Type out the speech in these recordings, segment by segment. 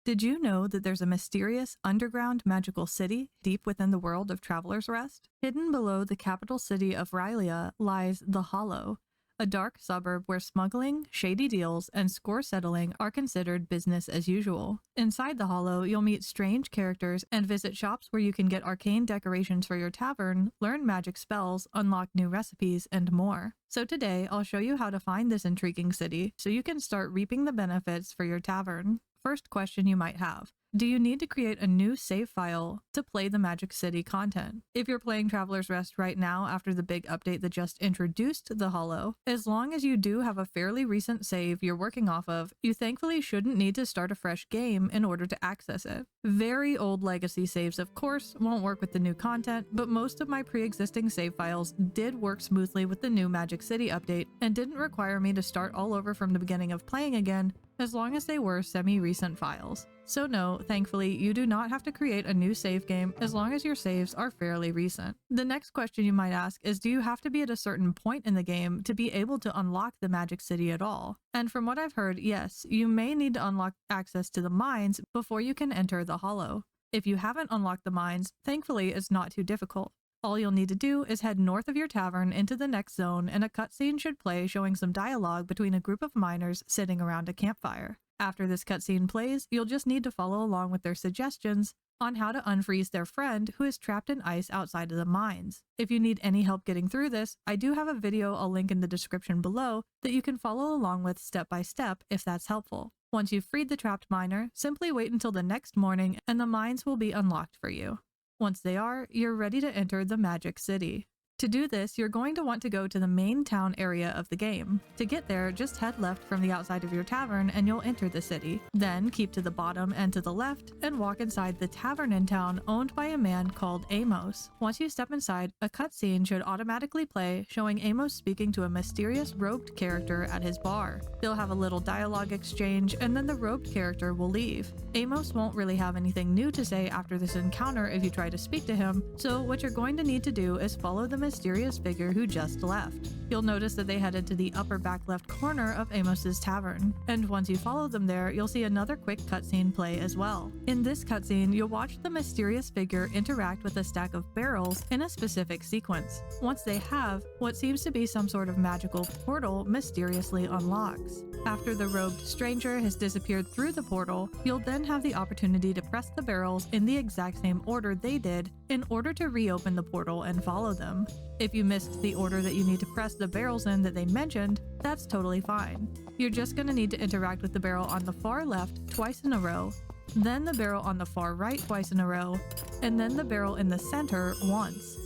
Did you know that there's a mysterious underground magical city deep within the world of Traveler's Rest? Hidden below the capital city of Rhylia lies the Hollow, a dark suburb where smuggling, shady deals, and score settling are considered business as usual. Inside the Hollow, you'll meet strange characters and visit shops where you can get arcane decorations for your tavern, learn magic spells, unlock new recipes, and more. So today, I'll show you how to find this intriguing city so you can start reaping the benefits for your tavern. First question you might have: do you need to create a new save file to play the Magic City content? If you're playing Traveler's Rest right now after the big update that just introduced the Hollow, as long as you do have a fairly recent save you're working off of, you thankfully shouldn't need to start a fresh game in order to access it. Very old legacy saves, of course, won't work with the new content, but most of my pre-existing save files did work smoothly with the new Magic City update and didn't require me to start all over from the beginning of playing again, as long as they were semi-recent files. So no, thankfully, you do not have to create a new save game as long as your saves are fairly recent. The next question you might ask is, do you have to be at a certain point in the game to be able to unlock the Magic City at all? And from what I've heard, yes, you may need to unlock access to the mines before you can enter the Hollow. If you haven't unlocked the mines, thankfully it's not too difficult. All you'll need to do is head north of your tavern into the next zone, and a cutscene should play showing some dialogue between a group of miners sitting around a campfire. After this cutscene plays, you'll just need to follow along with their suggestions on how to unfreeze their friend who is trapped in ice outside of the mines. If you need any help getting through this, I do have a video I'll link in the description below that you can follow along with step by step if that's helpful. Once you've freed the trapped miner, simply wait until the next morning and the mines will be unlocked for you. Once they are, you're ready to enter the Magic City. To do this, you're going to want to go to the main town area of the game. To get there, just head left from the outside of your tavern and you'll enter the city. Then keep to the bottom and to the left and walk inside the tavern in town owned by a man called Amos. Once you step inside, a cutscene should automatically play showing Amos speaking to a mysterious robed character at his bar. They'll have a little dialogue exchange and then the robed character will leave. Amos won't really have anything new to say after this encounter if you try to speak to him, so what you're going to need to do is follow the mysterious figure who just left. You'll notice that they headed to the upper back left corner of Amos's tavern, and once you follow them there, you'll see another quick cutscene play as well. In this cutscene, you'll watch the mysterious figure interact with a stack of barrels in a specific sequence. Once they have, what seems to be some sort of magical portal mysteriously unlocks. After the robed stranger has disappeared through the portal, you'll then have the opportunity to press the barrels in the exact same order they did in order to reopen the portal and follow them. If you missed the order that you need to press the barrels in that they mentioned, that's totally fine. You're just going to need to interact with the barrel on the far left twice in a row, then the barrel on the far right twice in a row, and then the barrel in the center once.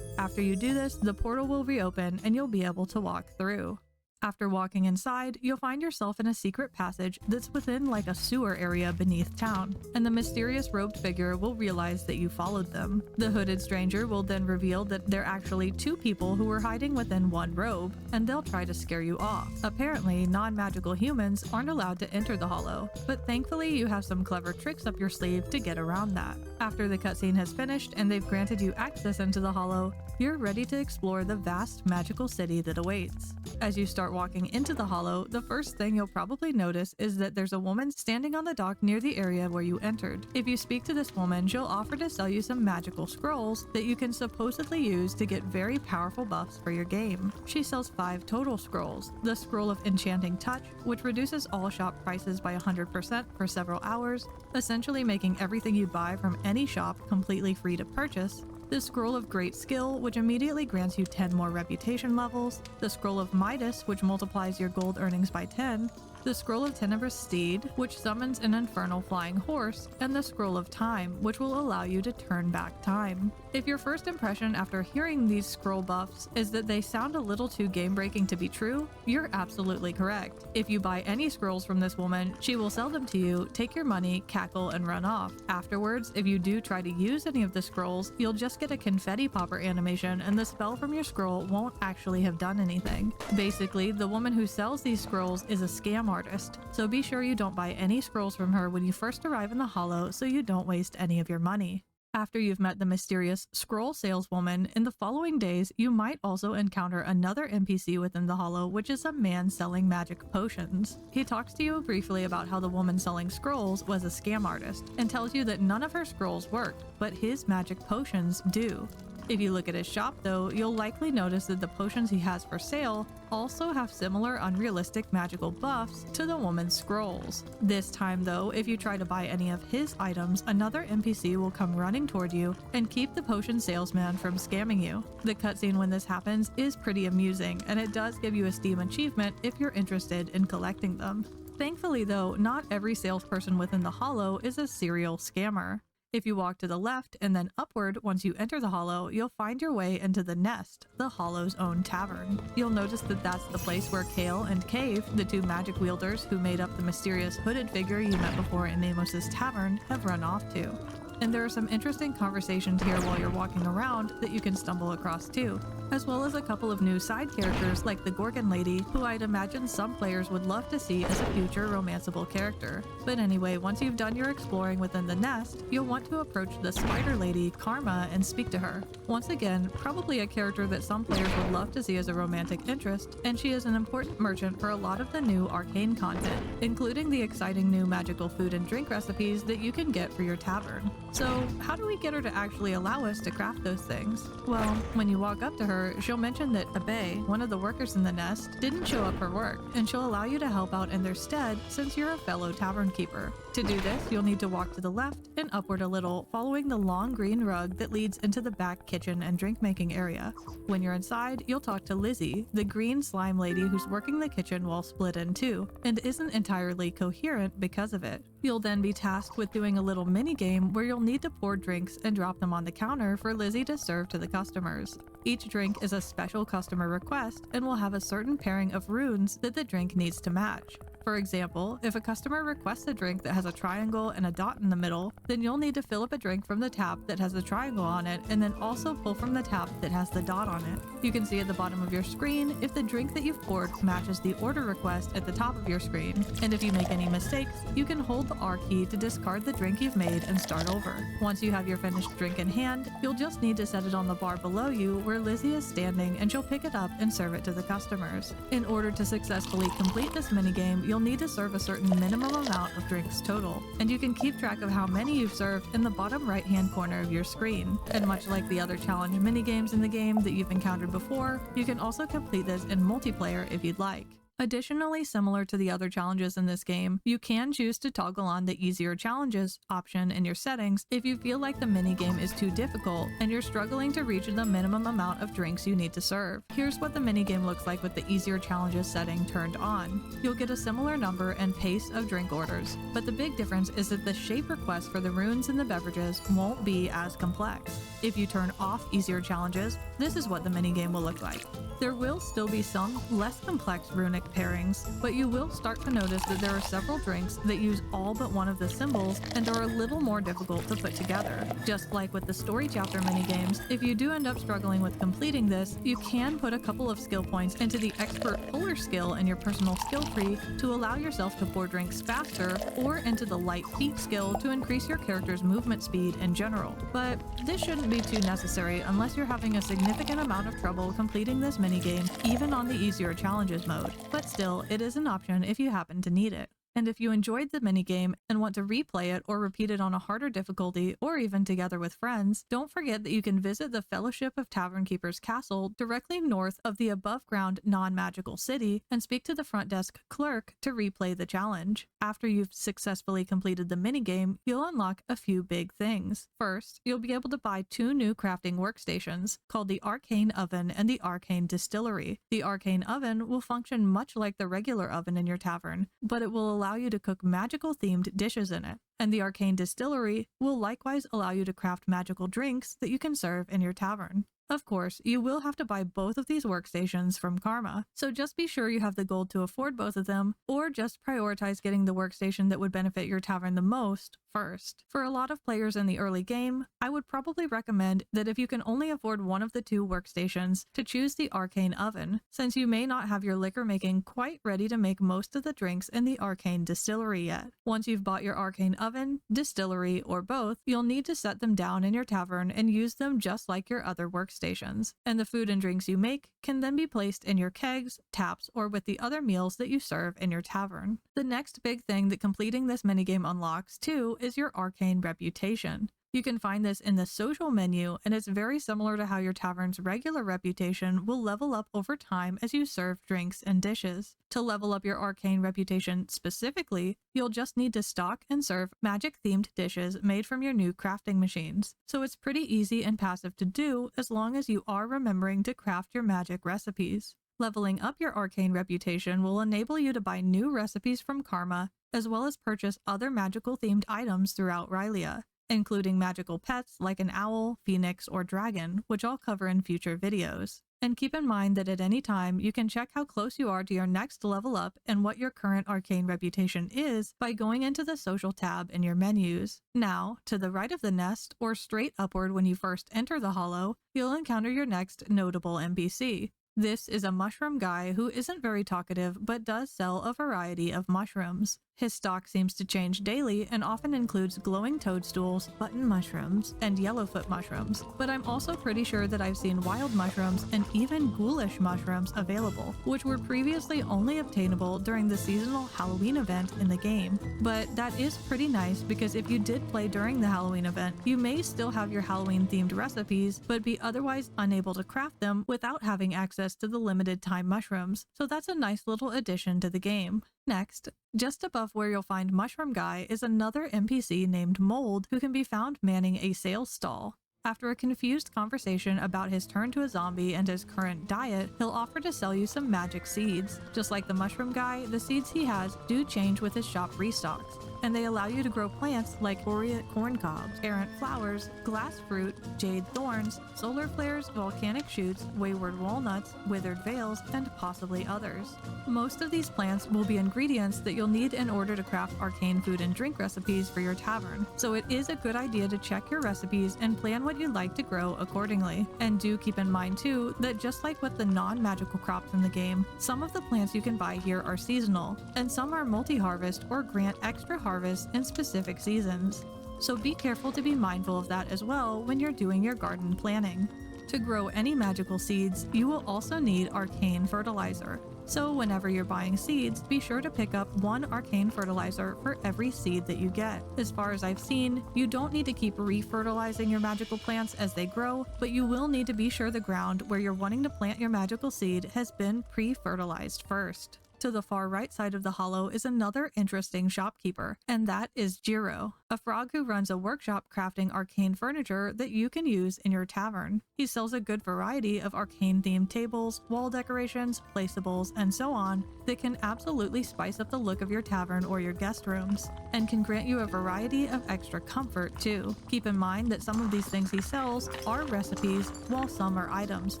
After you do this, the portal will reopen and you'll be able to walk through. After walking inside, you'll find yourself in a secret passage that's within like a sewer area beneath town, and the mysterious robed figure will realize that you followed them. The hooded stranger will then reveal that they're actually two people who were hiding within one robe, and they'll try to scare you off. Apparently, non-magical humans aren't allowed to enter the Hollow, but thankfully you have some clever tricks up your sleeve to get around that. After the cutscene has finished and they've granted you access into the Hollow, you're ready to explore the vast magical city that awaits. As you start walking into the Hollow, the first thing you'll probably notice is that there's a woman standing on the dock near the area where you entered. If you speak to this woman, she'll offer to sell you some magical scrolls that you can supposedly use to get very powerful buffs for your game. She sells 5 total scrolls: the Scroll of Enchanting Touch, which reduces all shop prices by 100% for several hours, essentially making everything you buy from any shop completely free to purchase; the Scroll of Great Skill, which immediately grants you 10 more reputation levels; the Scroll of Midas, which multiplies your gold earnings by 10; the Scroll of Tenebrous Steed, which summons an infernal flying horse; and the Scroll of Time, which will allow you to turn back time. If your first impression after hearing these scroll buffs is that they sound a little too game-breaking to be true, you're absolutely correct. If you buy any scrolls from this woman, she will sell them to you, take your money, cackle, and run off. Afterwards, if you do try to use any of the scrolls, you'll just get a confetti popper animation and the spell from your scroll won't actually have done anything. Basically, the woman who sells these scrolls is a scam artist, so be sure you don't buy any scrolls from her when you first arrive in the Hollow so you don't waste any of your money. After you've met the mysterious scroll saleswoman, in the following days you might also encounter another NPC within the Hollow, which is a man selling magic potions. He talks to you briefly about how the woman selling scrolls was a scam artist, and tells you that none of her scrolls worked, but his magic potions do. If you look at his shop though, you'll likely notice that the potions he has for sale also have similar unrealistic magical buffs to the woman's scrolls. This time though, if you try to buy any of his items, another NPC will come running toward you and keep the potion salesman from scamming you. The cutscene when this happens is pretty amusing, and it does give you a Steam achievement if you're interested in collecting them. Thankfully though, not every salesperson within the Hollow is a serial scammer. If you walk to the left and then upward once you enter the Hollow, you'll find your way into the Nest, the Hollow's own tavern. You'll notice that that's the place where Kael and Cave, the two magic wielders who made up the mysterious hooded figure you met before in Amos's tavern, have run off to. And there are some interesting conversations here while you're walking around that you can stumble across too, as well as a couple of new side characters like the Gorgon Lady, who I'd imagine some players would love to see as a future romanceable character. But anyway, once you've done your exploring within the Nest, you'll want to approach the Spider Lady, Kharma, and speak to her. Once again, probably a character that some players would love to see as a romantic interest, and she is an important merchant for a lot of the new Arcane content, including the exciting new magical food and drink recipes that you can get for your tavern. So how do we get her to actually allow us to craft those things? Well, when you walk up to her, she'll mention that Abe, one of the workers in the Nest, didn't show up for work, and she'll allow you to help out in their stead since you're a fellow tavern keeper. To do this, you'll need to walk to the left and upward a little, following the long green rug that leads into the back kitchen and drink making area. When you're inside, you'll talk to Lizzy, the green slime lady who's working the kitchen while split in two, and isn't entirely coherent because of it. You'll then be tasked with doing a little mini game where you'll need to pour drinks and drop them on the counter for Lizzy to serve to the customers. Each drink is a special customer request and will have a certain pairing of runes that the drink needs to match. For example, if a customer requests a drink that has a triangle and a dot in the middle, then you'll need to fill up a drink from the tap that has the triangle on it and then also pull from the tap that has the dot on it. You can see at the bottom of your screen if the drink that you've poured matches the order request at the top of your screen, and if you make any mistakes, you can hold the R key to discard the drink you've made and start over. Once you have your finished drink in hand, you'll just need to set it on the bar below you where Lizzy is standing, and she'll pick it up and serve it to the customers. In order to successfully complete this minigame, you'll need to serve a certain minimum amount of drinks total, and you can keep track of how many you've served in the bottom right hand corner of your screen. And much like the other challenge minigames in the game that you've encountered before, you can also complete this in multiplayer if you'd like. Additionally, similar to the other challenges in this game, you can choose to toggle on the easier challenges option in your settings if you feel like the minigame is too difficult and you're struggling to reach the minimum amount of drinks you need to serve. Here's what the minigame looks like with the easier challenges setting turned on. You'll get a similar number and pace of drink orders, but the big difference is that the shape requests for the runes and the beverages won't be as complex. If you turn off easier challenges, this is what the minigame will look like. There will still be some less complex runic pairings, but you will start to notice that there are several drinks that use all but one of the symbols and are a little more difficult to put together. Just like with the story chapter minigames, if you do end up struggling with completing this, you can put a couple of skill points into the expert puller skill in your personal skill tree to allow yourself to pour drinks faster, or into the light feet skill to increase your character's movement speed in general. But this shouldn't be too necessary unless you're having a significant amount of trouble completing this minigame, even on the easier challenges mode. But still, it is an option if you happen to need it. And if you enjoyed the minigame and want to replay it or repeat it on a harder difficulty, or even together with friends, don't forget that you can visit the Fellowship of Tavern Keepers Castle directly north of the above-ground non-magical city and speak to the front desk clerk to replay the challenge. After you've successfully completed the minigame, you'll unlock a few big things. First, you'll be able to buy 2 new crafting workstations called the Arcane Oven and the Arcane Distillery. The Arcane Oven will function much like the regular oven in your tavern, but it will allow you to cook magical themed dishes in it. And the Arcane Distillery will likewise allow you to craft magical drinks that you can serve in your tavern. Of course, you will have to buy both of these workstations from Kharma, so just be sure you have the gold to afford both of them, or just prioritize getting the workstation that would benefit your tavern the most first. For a lot of players in the early game, I would probably recommend that if you can only afford one of the two workstations, to choose the Arcane oven, since you may not have your liquor making quite ready to make most of the drinks in the Arcane Distillery yet. Once you've bought your Arcane oven, Distillery, or both, you'll need to set them down in your tavern and use them just like your other workstations, and the food and drinks you make can then be placed in your kegs, taps, or with the other meals that you serve in your tavern. The next big thing that completing this minigame unlocks, too, is your Arcane reputation. You can find this in the social menu, and it's very similar to how your tavern's regular reputation will level up over time as you serve drinks and dishes. To level up your Arcane reputation specifically, you'll just need to stock and serve magic-themed dishes made from your new crafting machines. So it's pretty easy and passive to do as long as you are remembering to craft your magic recipes. Leveling up your Arcane reputation will enable you to buy new recipes from Kharma, as well as purchase other magical-themed items throughout Rylea, including magical pets like an owl, phoenix, or dragon, which I'll cover in future videos. And keep in mind that at any time, you can check how close you are to your next level up and what your current Arcane reputation is by going into the social tab in your menus. Now, to the right of the nest, or straight upward when you first enter the hollow, you'll encounter your next notable NPC. This is a mushroom guy who isn't very talkative but does sell a variety of mushrooms. His stock seems to change daily and often includes glowing toadstools, button mushrooms, and yellowfoot mushrooms, but I'm also pretty sure that I've seen wild mushrooms and even ghoulish mushrooms available, which were previously only obtainable during the seasonal Halloween event in the game. But that is pretty nice because if you did play during the Halloween event, you may still have your Halloween-themed recipes, but be otherwise unable to craft them without having access to the limited time mushrooms, so that's a nice little addition to the game. Next, just above where you'll find Mushroom Guy is another NPC named Mold who can be found manning a sales stall. After a confused conversation about his turn to a zombie and his current diet, he'll offer to sell you some magic seeds. Just like the Mushroom Guy, the seeds he has do change with his shop restocks, and they allow you to grow plants like Aureate corncobs, errant flowers, glass fruit, jade thorns, solar flares, volcanic shoots, wayward walnuts, withered veils, and possibly others. Most of these plants will be ingredients that you'll need in order to craft arcane food and drink recipes for your tavern, so it is a good idea to check your recipes and plan what you'd like to grow accordingly. And do keep in mind too that just like with the non-magical crops in the game, some of the plants you can buy here are seasonal, and some are multi-harvest or grant extra harvests in specific seasons. So be careful to be mindful of that as well when you're doing your garden planning. To grow any magical seeds, you will also need arcane fertilizer. So whenever you're buying seeds, be sure to pick up one arcane fertilizer for every seed that you get. As far as I've seen, you don't need to keep re-fertilizing your magical plants as they grow, but you will need to be sure the ground where you're wanting to plant your magical seed has been pre-fertilized first. To the far right side of the hollow is another interesting shopkeeper, and that is Jiro, a frog who runs a workshop crafting arcane furniture that you can use in your tavern. He sells a good variety of arcane-themed tables, wall decorations, placeables, and so on that can absolutely spice up the look of your tavern or your guest rooms, and can grant you a variety of extra comfort too. Keep in mind that some of these things he sells are recipes, while some are items,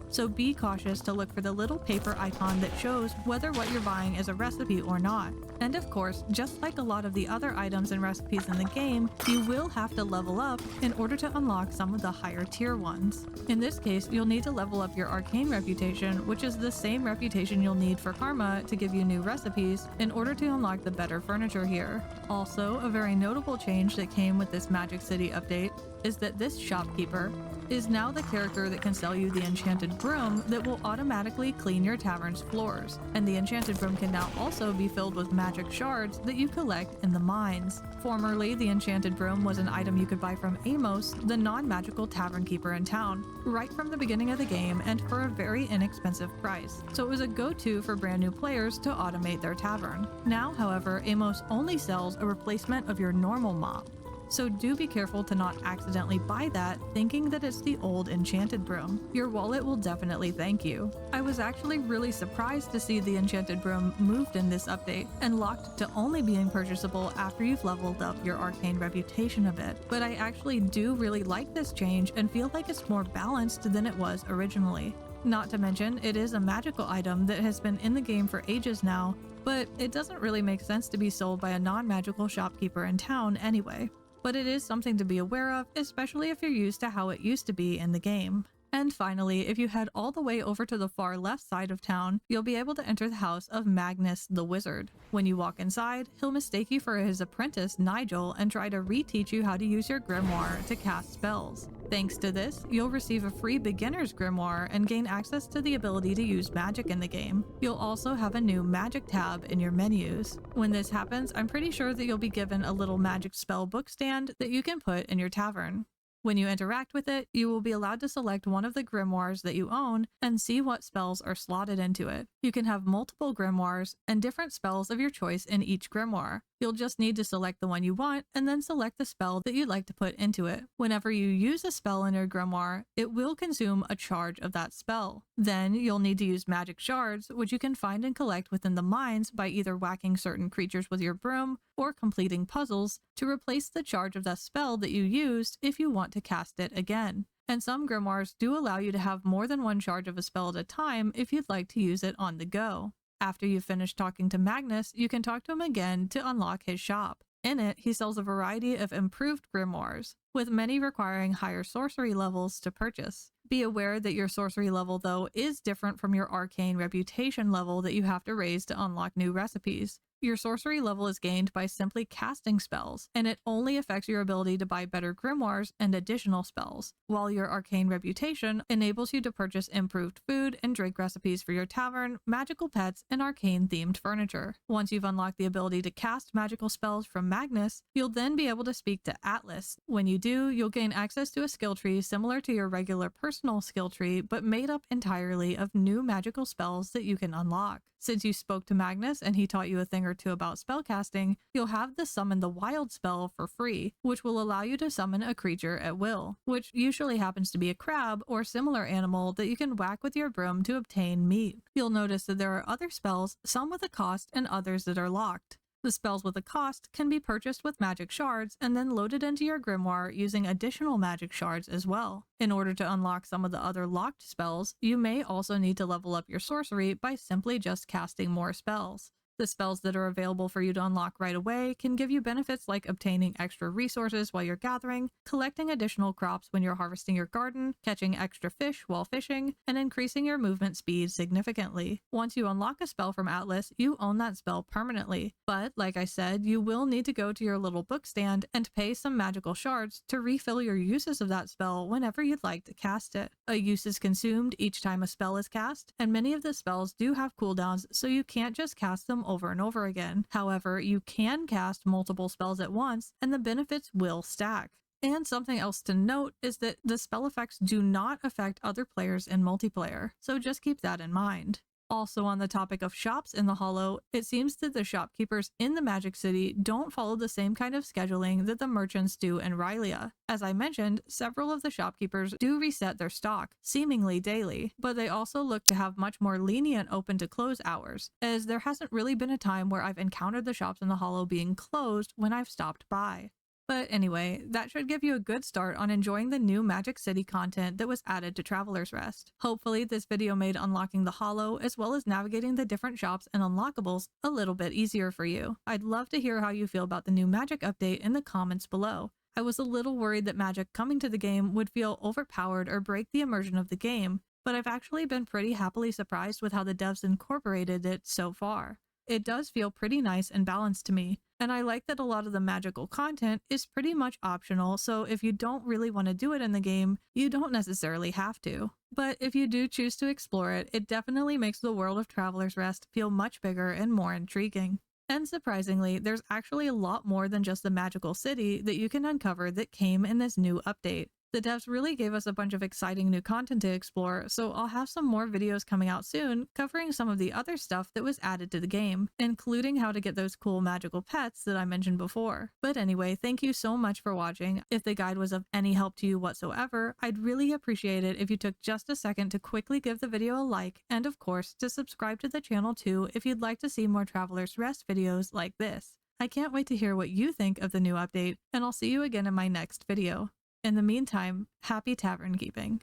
so be cautious to look for the little paper icon that shows whether what you're buying is a recipe or not. And of course, just like a lot of the other items and recipes in the game, you will have to level up in order to unlock some of the higher tier ones. In this case, you'll need to level up your arcane reputation, which is the same reputation you'll need for Kharma to give you new recipes in order to unlock the better furniture here. Also, a very notable change that came with this Magic City update is that this shopkeeper is now the character that can sell you the enchanted broom that will automatically clean your tavern's floors, and the enchanted broom can now also be filled with magic shards that you collect in the mines. Formerly, the enchanted broom was an item you could buy from Amos, the non-magical tavern keeper in town, right from the beginning of the game and for a very inexpensive price, so it was a go-to for brand new players to automate their tavern. Now, however, Amos only sells a replacement of your normal mop. so do be careful to not accidentally buy that thinking that it's the old Enchanted broom. Your wallet will definitely thank you. I was actually really surprised to see the Enchanted broom moved in this update and locked to only being purchasable after you've leveled up your Arcane reputation a bit, but I actually do really like this change and feel like it's more balanced than it was originally. Not to mention, it is a magical item that has been in the game for ages now, but it doesn't really make sense to be sold by a non-magical shopkeeper in town anyway. But it is something to be aware of, especially if you're used to how it used to be in the game. And finally, if you head all the way over to the far left side of town, you'll be able to enter the house of Magnus the Wizard. When you walk inside, he'll mistake you for his apprentice Nigel and try to reteach you how to use your grimoire to cast spells. Thanks to this, you'll receive a free beginner's grimoire and gain access to the ability to use magic in the game. You'll also have a new magic tab in your menus. When this happens, I'm pretty sure that you'll be given a little magic spell book stand that you can put in your tavern. When you interact with it, you will be allowed to select one of the grimoires that you own and see what spells are slotted into it. You can have multiple grimoires and different spells of your choice in each grimoire. You'll just need to select the one you want and then select the spell that you'd like to put into it. Whenever you use a spell in your grimoire, it will consume a charge of that spell. Then you'll need to use magic shards, which you can find and collect within the mines by either whacking certain creatures with your broom or completing puzzles to replace the charge of that spell that you used if you want to cast it again. And some grimoires do allow you to have more than one charge of a spell at a time if you'd like to use it on the go. After you've finished talking to Magnus, you can talk to him again to unlock his shop. In it, he sells a variety of improved grimoires, with many requiring higher sorcery levels to purchase. Be aware that your sorcery level, though, is different from your arcane reputation level that you have to raise to unlock new recipes. Your sorcery level is gained by simply casting spells, and it only affects your ability to buy better grimoires and additional spells, while your arcane reputation enables you to purchase improved food and drink recipes for your tavern, magical pets, and arcane-themed furniture. Once you've unlocked the ability to cast magical spells from Magnus, you'll then be able to speak to Atlas. When you do, you'll gain access to a skill tree similar to your regular personal skill tree, but made up entirely of new magical spells that you can unlock. Since you spoke to Magnus and he taught you a thing or two about spellcasting, you'll have the Summon the Wild spell for free, which will allow you to summon a creature at will, which usually happens to be a crab or similar animal that you can whack with your broom to obtain meat. You'll notice that there are other spells, some with a cost and others that are locked. The spells with a cost can be purchased with magic shards and then loaded into your grimoire using additional magic shards as well. In order to unlock some of the other locked spells, you may also need to level up your sorcery by simply just casting more spells. The spells that are available for you to unlock right away can give you benefits like obtaining extra resources while you're gathering, collecting additional crops when you're harvesting your garden, catching extra fish while fishing, and increasing your movement speed significantly. Once you unlock a spell from Atlas, you own that spell permanently. But, like I said, you will need to go to your little book stand and pay some magical shards to refill your uses of that spell whenever you'd like to cast it. A use is consumed each time a spell is cast, and many of the spells do have cooldowns, so you can't just cast them over and over again. However, you can cast multiple spells at once, and the benefits will stack. And something else to note is that the spell effects do not affect other players in multiplayer, so just keep that in mind. Also on the topic of shops in the Hollow, it seems that the shopkeepers in the Magic City don't follow the same kind of scheduling that the merchants do in Rylea. As I mentioned, several of the shopkeepers do reset their stock, seemingly daily, but they also look to have much more lenient open to close hours, as there hasn't really been a time where I've encountered the shops in the Hollow being closed when I've stopped by. But anyway, that should give you a good start on enjoying the new Magic City content that was added to Traveler's Rest. Hopefully this video made unlocking the Hollow as well as navigating the different shops and unlockables a little bit easier for you. I'd love to hear how you feel about the new magic update in the comments below. I was a little worried that magic coming to the game would feel overpowered or break the immersion of the game, but I've actually been pretty happily surprised with how the devs incorporated it so far. It does feel pretty nice and balanced to me, and I like that a lot of the magical content is pretty much optional, so if you don't really want to do it in the game, you don't necessarily have to. But if you do choose to explore it, it definitely makes the world of Traveler's Rest feel much bigger and more intriguing. And surprisingly, there's actually a lot more than just the magical city that you can uncover that came in this new update. The devs really gave us a bunch of exciting new content to explore, so I'll have some more videos coming out soon covering some of the other stuff that was added to the game, including how to get those cool magical pets that I mentioned before. But anyway, thank you so much for watching. If the guide was of any help to you whatsoever, I'd really appreciate it if you took just a second to quickly give the video a like, and of course, to subscribe to the channel too if you'd like to see more Traveler's Rest videos like this. I can't wait to hear what you think of the new update, and I'll see you again in my next video. In the meantime, happy tavern keeping.